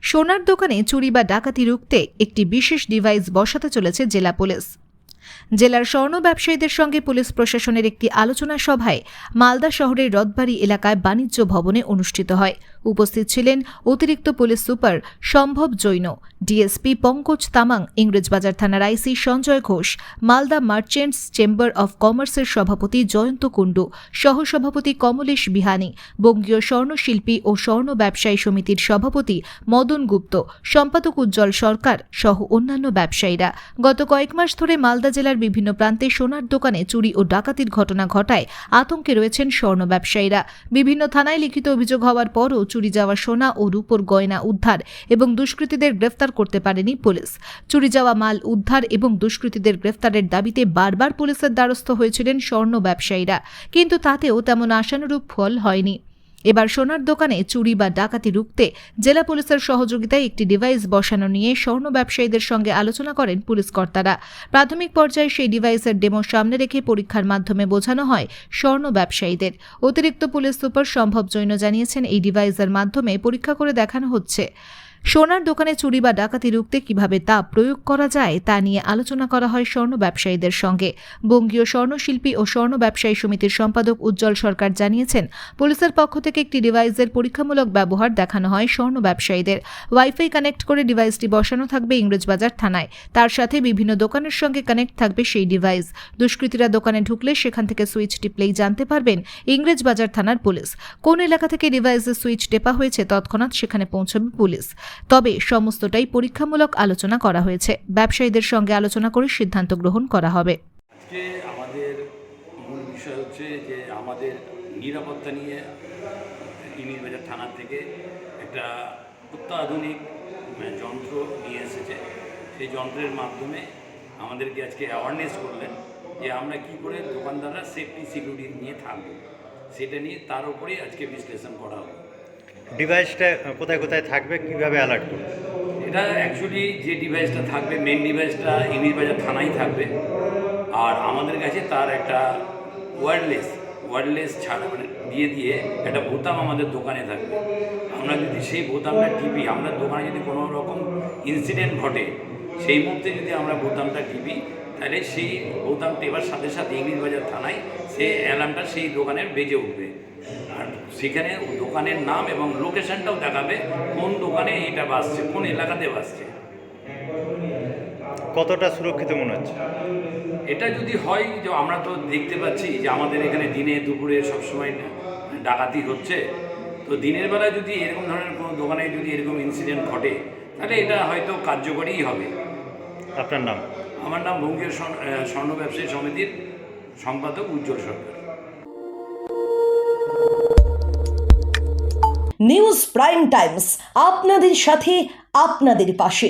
সোনার দোকানে চুরি বা ডাকাতি রুখতে একটি বিশেষ ডিভাইস বসাতে চলেছে জেলা পুলিশ। জেলার স্বর্ণ ব্যবসায়ীদের সঙ্গে পুলিশ প্রশাসনের একটি আলোচনা সভায় মালদা শহরের রথবাড়ি এলাকায় বাণিজ্য ভবনে অনুষ্ঠিত হয়। উপস্থিত ছিলেন অতিরিক্ত police super Sambhav Jain, DSP Pankaj Tamang, Englishbazar থানার IC Sanjay Ghosh, Malda merchants chamber of কমার্সের সভাপতি জয়ন্ত কুণ্ডু, সহসভাপতি কমলেশ বিহানি, বঙ্গীয় স্বর্ণশিল্পী ও স্বর্ণ ব্যবসায়ী সমিতির সভাপতি মদন গুপ্ত, সম্পাদক উজ্জ্বল সরকার সহ অন্যান্য ব্যবসায়ীরা। গত কয়েক মাস ধরে মালদা জেলার বিভিন্ন প্রান্তে সোনার দোকানে চুরি ও ডাকাতির ঘটনা ঘটায় আতঙ্কে রয়েছেন স্বর্ণ ব্যবসায়ীরা। বিভিন্ন থানায় লিখিত অভিযোগ হওয়ার পরও চুরি যাওয়া সোনা ও রূপোর গয়না উদ্ধার এবং দুষ্কৃতীদের গ্রেফতার করতে পারেনি পুলিশ। চুরি যাওয়া মাল উদ্ধার এবং দুষ্কৃতীদের গ্রেফতারের দাবিতে বারবার পুলিশের দ্বারস্থ হয়েছিলেন স্বর্ণ ব্যবসায়ীরা, কিন্তু তাতেও তেমন আশানুরূপ ফল হয়নি। এবার সোনার দোকানে চুরি বা ডাকাতি রুখতে জেলা পুলিশের সহযোগিতায় একটি ডিভাইস বসানো নিয়ে স্বর্ণ ব্যবসায়ীদের সঙ্গে আলোচনা করেন পুলিশ কর্তারা। প্রাথমিক পর্যায়ে সেই ডিভাইসের ডেমো সামনে রেখে পরীক্ষার মাধ্যমে বোঝানো হয় স্বর্ণ ব্যবসায়ীদের। অতিরিক্ত পুলিশ সুপার সম্ভব জৈন জানিয়েছেন, এই ডিভাইসের মাধ্যমে পরীক্ষা করে দেখানো হচ্ছে সোনার দোকানে চুরি বা ডাকাতি রুখতে কিভাবে তা প্রয়োগ করা যায় তা নিয়ে আলোচনা করা হয় স্বর্ণ ব্যবসায়ীদের সঙ্গে। বঙ্গীয় স্বর্ণশিল্পী ও স্বর্ণ ব্যবসায়ী সমিতির সম্পাদক উজ্জ্বল সরকার জানিয়েছেন, পুলিশের পক্ষ থেকে একটি ডিভাইসের পরীক্ষামূলক ব্যবহার দেখানো হয় স্বর্ণ ব্যবসায়ীদের। ওয়াইফাই কানেক্ট করে ডিভাইসটি বসানো থাকবে ইংরেজবাজার থানায়। তার সাথে বিভিন্ন দোকানের সঙ্গে কানেক্ট থাকবে সেই ডিভাইস। দুষ্কৃতীরা দোকানে ঢুকলে সেখান থেকে সুইচ টিপলেই জানতে পারবেন ইংরেজবাজার থানার পুলিশ। কোন এলাকা থেকে ডিভাইসের সুইচ টেপা হয়েছে তৎক্ষণাৎ সেখানে পৌঁছবে পুলিশ। তবে সমস্তটাই পরীক্ষামূলক আলোচনা করা হয়েছে। ব্যবসায়ীদের সঙ্গে আলোচনা করে সিদ্ধান্ত গ্রহণ করা হবে। আজকে আমাদের মূল বিষয় হচ্ছে যে আমাদের নিরাপত্তা নিয়ে ইংরেজবাজার থানা থেকে একটা অত্যাধুনিক যন্ত্র নিয়ে এসেছে। সেই যন্ত্রের মাধ্যমে আমাদেরকে আজকে অ্যাওয়ারনেস করলেন যে আমরা কি করে দোকানদাররা সেফটি সিকিউরিটি নিয়ে থাকবো, সেটা নিয়ে তার উপরেই আজকে বিশ্লেষণ করা হবে। ডিভাইসটা কোথায় কোথায় থাকবে, কিভাবে অ্যালার্ট করবে? এটা অ্যাকচুয়ালি যে ডিভাইসটা থাকবে, মেন ডিভাইসটা ইংরেজবাজার থানায় থাকবে। আর আমাদের কাছে তার একটা ওয়্যারলেস ছাড়া দিয়ে একটা বোতাম আমাদের দোকানে থাকবে। আমরা যদি সেই বোতামটা টিপি, আমরা দোকানে যদি কোনো রকম ইনসিডেন্ট ঘটে, সেই মুহূর্তে যদি আমরা বোতামটা টিপি, তাহলে সেই বোতাম টেপার সাথে সাথে ইংরেজবাজার থানায় সেই অ্যালার্মটা সেই দোকানের বেজে উঠবে। আর সেখানে দোকানের নাম এবং লোকেশনটাও দেখাবে কোন দোকানে এটা বাসছে, কোন এলাকাতে বাসছে। কতটা সুরক্ষিত মনে হচ্ছে? এটা যদি হয়, যে আমরা তো দেখতে পাচ্ছি যে আমাদের এখানে দিনে দুপুরে সবসময় ডাকাতি হচ্ছে, তো দিনের বেলায় যদি এরকম ধরনের কোনো দোকানে যদি এরকম ইনসিডেন্ট ঘটে, তাহলে এটা হয়তো কার্যকরীই হবে। আপনার নাম? আমার নাম বঙ্গীয় স্বর্ণ ব্যবসায়ী সমিতির সম্পাদক উজ্জ্বল সরকার। নিউজ প্রাইম টাইমস, আপনাদের সাথে, আপনাদের পাশে।